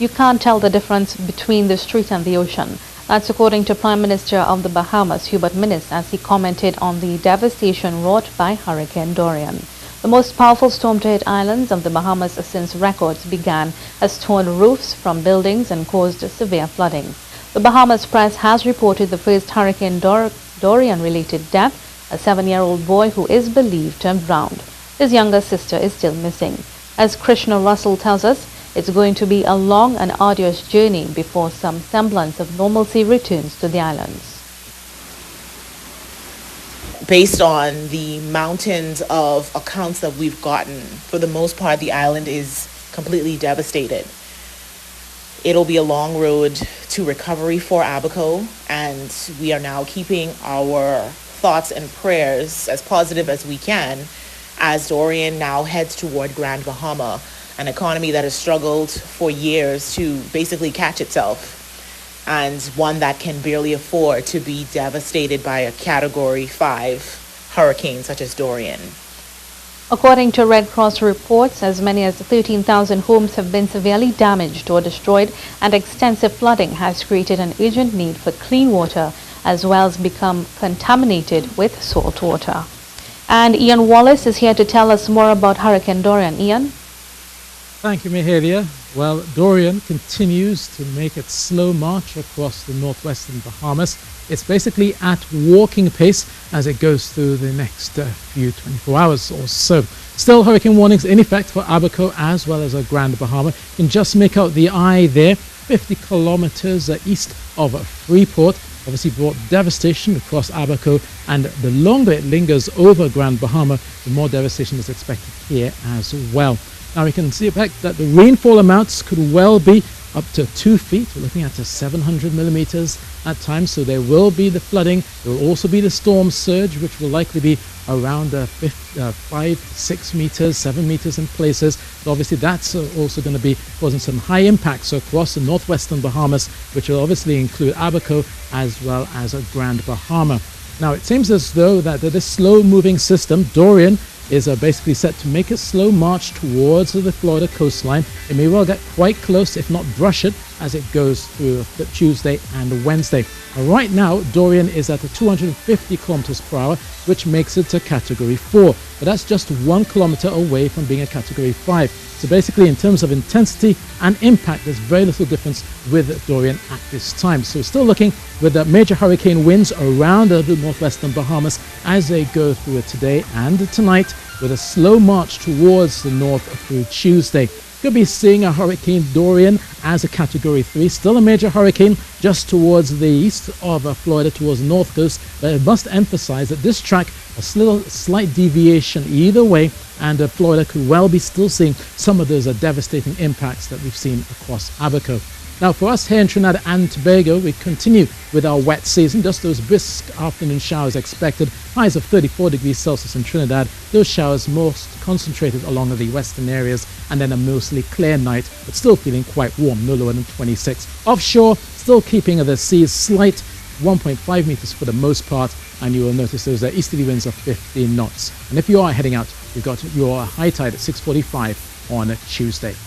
You can't tell the difference between the street and the ocean. That's according to Prime Minister of the Bahamas, Hubert Minnis, as he commented on the devastation wrought by Hurricane Dorian. The most powerful storm to hit islands of the Bahamas since records began has torn roofs from buildings and caused severe flooding. The Bahamas press has reported the first Hurricane Dorian-related death, a 7-year-old boy who is believed to have drowned. His younger sister is still missing. As Krishna Russell tells us, it's going to be a long and arduous journey before some semblance of normalcy returns to the islands. Based on the mountains of accounts that we've gotten, for the most part, the island is completely devastated. It'll be a long road to recovery for Abaco, and we are now keeping our thoughts and prayers as positive as we can as Dorian now heads toward Grand Bahama, an economy that has struggled for years to basically catch itself, and one that can barely afford to be devastated by a Category 5 hurricane such as Dorian. According to Red Cross reports, as many as 13,000 homes have been severely damaged or destroyed, and extensive flooding has created an urgent need for clean water as wells become contaminated with salt water. And Ian Wallace is here to tell us more about Hurricane Dorian. Ian? Thank you, Mahalia. Well, Dorian continues to make its slow march across the northwestern Bahamas. It's basically at walking pace as it goes through the next few 24 hours or so. Still, hurricane warnings in effect for Abaco as well as Grand Bahama. You can just make out the eye there, 50 kilometers east of Freeport. Obviously brought devastation across Abaco, and the longer it lingers over Grand Bahama, the more devastation is expected here as well. Now we can see that the rainfall amounts could well be up to 2 feet. We're looking at 700 millimeters at times, so there will be the flooding. There will also be the storm surge, which will likely be around 5, 6 meters, 7 meters in places. So obviously that's also going to be causing some high impacts across the northwestern Bahamas, which will obviously include Abaco as well as Grand Bahama. Now it seems as though that this slow-moving system, Dorian, is basically set to make a slow march towards the Florida coastline. It may well get quite close, if not brush it, as it goes through Tuesday and Wednesday. Right now, Dorian is at 250 kilometers per hour, which makes it a Category 4. But that's just 1 kilometer away from being a Category 5. So basically, in terms of intensity and impact, there's very little difference with Dorian at this time. So still looking with major hurricane winds around the northwestern Bahamas as they go through today and tonight, with a slow march towards the north through Tuesday. Could be seeing a Hurricane Dorian as a Category 3, still a major hurricane just towards the east of Florida, towards the north coast. But I must emphasize that this track, a slight deviation either way, and Florida could well be still seeing some of those devastating impacts that we've seen across Abaco. Now for us here in Trinidad and Tobago, we continue with our wet season. Just those brisk afternoon showers expected. Highs of 34 degrees Celsius in Trinidad. Those showers most concentrated along the western areas, and then a mostly clear night, but still feeling quite warm, no lower than 26. Offshore, still keeping the seas slight, 1.5 meters for the most part, and you will notice those easterly winds of 15 knots. And if you are heading out, you've got your high tide at 6:45 on Tuesday.